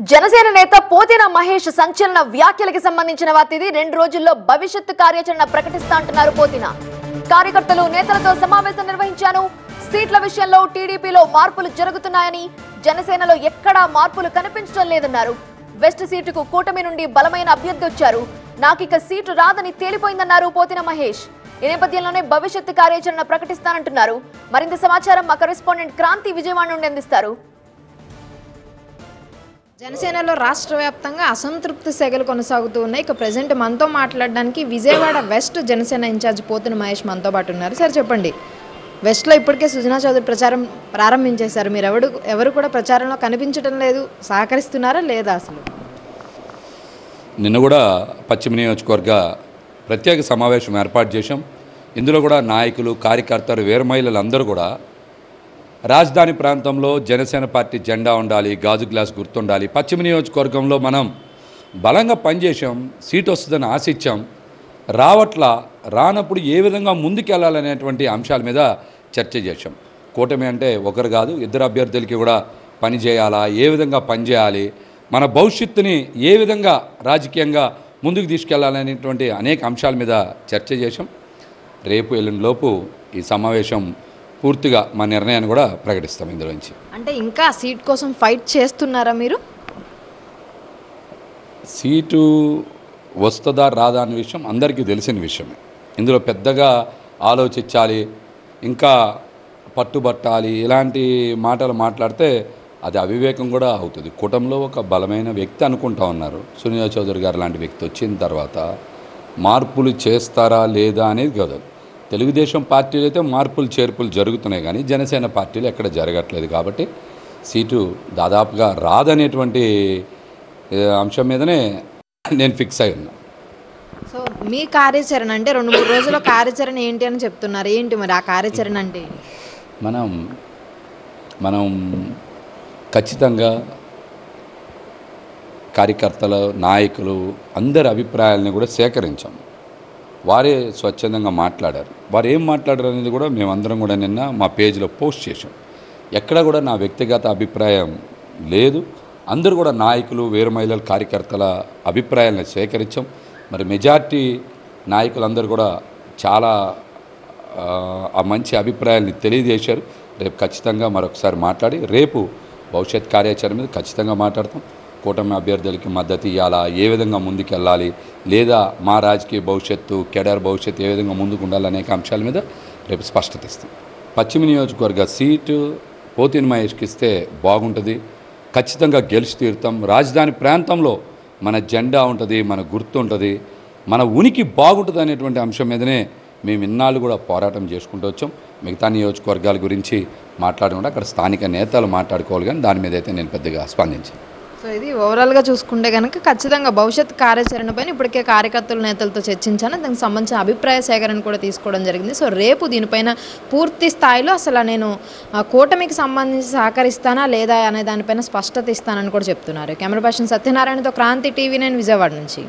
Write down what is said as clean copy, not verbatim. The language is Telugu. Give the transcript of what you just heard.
జనసేన నేత పోతిన మహేష్ సంచలన వ్యాఖ్యలకు సంబంధించిన వార్తిది 2 రోజుల్లో భవిష్యత్తు కార్యాచరణ ప్రకటిస్తా అంటున్నారు పోతిన. కార్యకర్తలు నేతలతో సమావేశం నిర్వహించాను. సీట్ల విషయంలో టీడీపీలో మార్పులు జరుగుతున్నాయని, జనసేనలో ఎక్కడా మార్పులు కనిపించడం లేదన్నారు. వెస్ట్ సీటుకు కూటమి నుండి బలమైన అభ్యర్థి వచ్చారు. నాకిక సీటు రాదని తేలిపోయిందన్నారు పోతిన మహేష్. ఈ నేపథ్యంలోనే భవిష్యత్తు కార్యాచరణ ప్రకటిస్తానంటున్నారు. మరింత సమాచారం మా కరెస్పాండెంట్ క్రాంతి విజయవాడ నుండి అందిస్తారు. జనసేనలో రాష్ట్ర వ్యాప్తంగా అసంతృప్తి సెగలు కొనసాగుతూ ఉన్నాయి. ఇక ప్రజెంట్ మనతో మాట్లాడడానికి విజయవాడ వెస్ట్ జనసేన ఇన్ఛార్జ్ పోతిన మహేష్ మనతో పాటు ఉన్నారు. సార్ చెప్పండి, వెస్ట్లో ఇప్పటికే సుజనా చౌదరి ప్రచారం ప్రారంభించేశారు. మీరు ఎవరు కూడా ప్రచారంలో కనిపించడం లేదు. సహకరిస్తున్నారా లేదా? అసలు నిన్న కూడా పశ్చిమ నియోజకవర్గ ప్రత్యేక సమావేశం ఏర్పాటు చేశాం. ఇందులో కూడా నాయకులు, కార్యకర్తలు, వీర మహిళలు అందరూ కూడా రాజధాని ప్రాంతంలో జనసేన పార్టీ జెండా ఉండాలి, గాజు గ్లాస్ గుర్తుండాలి, పశ్చిమ నియోజకవర్గంలో మనం బలంగా పనిచేసాం, సీట్ వస్తుందని ఆశించాం, రానప్పుడు ఏ విధంగా ముందుకెళ్లాలనేటువంటి అంశాల మీద చర్చ చేశాం. కూటమి అంటే ఒకరు కాదు, ఇద్దరు అభ్యర్థులకి కూడా పని చేయాలా, ఏ విధంగా పనిచేయాలి, మన భవిష్యత్తుని ఏ విధంగా రాజకీయంగా ముందుకు తీసుకెళ్లాలనేటువంటి అనేక అంశాల మీద చర్చ చేశాం. రేపు ఎల్లుండిలోపు ఈ సమావేశం పూర్తిగా మా నిర్ణయాన్ని కూడా ప్రకటిస్తాం. ఇందులోంచి అంటే ఇంకా సీట్ కోసం ఫైట్ చేస్తున్నారా మీరు? సీటు వస్తుందా రాదా అనే విషయం అందరికీ తెలిసిన విషయమే. ఇందులో పెద్దగా ఆలోచించాలి, ఇంకా పట్టుబట్టాలి ఇలాంటి మాటలు మాట్లాడితే అది అవివేకం కూడా అవుతుంది. కూటమిలో ఒక బలమైన వ్యక్తి అనుకుంటా ఉన్నారు. సునీతా చౌదరి గారు లాంటి వ్యక్తి వచ్చిన తర్వాత మార్పులు చేస్తారా లేదా అనేది కాదు. తెలుగుదేశం పార్టీలు అయితే మార్పులు చేర్పులు జరుగుతున్నాయి, కానీ జనసేన పార్టీలు ఎక్కడ జరగట్లేదు. కాబట్టి సీటు దాదాపుగా రాదనేటువంటి అంశం మీదనే నేను ఫిక్స్ అయి ఉన్నా. సో మీ కార్యాచరణ అంటే 2-3 రోజుల కార్యాచరణ ఏంటి అని చెప్తున్నారు. ఏంటి మరి ఆ కార్యాచరణ అంటే? మనం ఖచ్చితంగా కార్యకర్తలు, నాయకులు అందరి అభిప్రాయాలని కూడా సేకరించాం. వారే స్వచ్ఛందంగా మాట్లాడారు. వారు ఏం మాట్లాడారు అనేది కూడా మేమందరం కూడా నిన్న మా పేజ్లో పోస్ట్ చేశాం. ఎక్కడ కూడా నా వ్యక్తిగత అభిప్రాయం లేదు. అందరూ కూడా నాయకులు, వీర మహిళల, కార్యకర్తల అభిప్రాయాలను సేకరించాం. మరి మెజార్టీ నాయకులందరూ కూడా చాలా ఆ మంచి అభిప్రాయాన్ని తెలియజేశారు. రేపు ఖచ్చితంగా మరొకసారి మాట్లాడి రేపు భవిష్యత్ కార్యాచరణ మీద ఖచ్చితంగా మాట్లాడతాం. కూటమి అభ్యర్థులకి మద్దతు ఇవ్వాలా, ఏ విధంగా ముందుకెళ్ళాలి, లేదా మా రాజకీయ భవిష్యత్తు, కెడర్ భవిష్యత్తు ఏ విధంగా ముందుకు ఉండాలి అనేక అంశాల మీద రేపు స్పష్టత ఇస్తాం. పశ్చిమ నియోజకవర్గ సీటు పోతిన మహేష్కి ఇస్తే బాగుంటుంది. ఖచ్చితంగా గెలిచి తీరుతాం. రాజధాని ప్రాంతంలో మన జెండా ఉంటుంది, మన గుర్తు ఉంటుంది, మన ఉనికి బాగుంటుంది అనేటువంటి అంశం మీదనే మేము ఇన్నాళ్ళు కూడా పోరాటం చేసుకుంటూ వచ్చాం. మిగతా నియోజకవర్గాల గురించి మాట్లాడకుండా అక్కడ స్థానిక నేతలు మాట్లాడుకోవాలి, కానీ దాని మీద అయితే నేను పెద్దగా స్పందించాను. సో ఇది ఓవరాల్గా చూసుకుంటే కనుక ఖచ్చితంగా భవిష్యత్ కార్యాచరణ పైన ఇప్పటికే కార్యకర్తల నేతలతో చర్చించాను. దానికి సంబంధించిన అభిప్రాయ సేకరణ కూడా తీసుకోవడం జరిగింది. సో రేపు దీనిపైన పూర్తి స్థాయిలో అసలు నేను కూటమికి సంబంధించి సహకరిస్తానా లేదా అనే దానిపైన స్పష్టత ఇస్తానని కూడా చెప్తున్నారు. కెమెరా పర్సన్ సత్యనారాయణతో క్రాంతి, TV9 విజయవాడ నుంచి.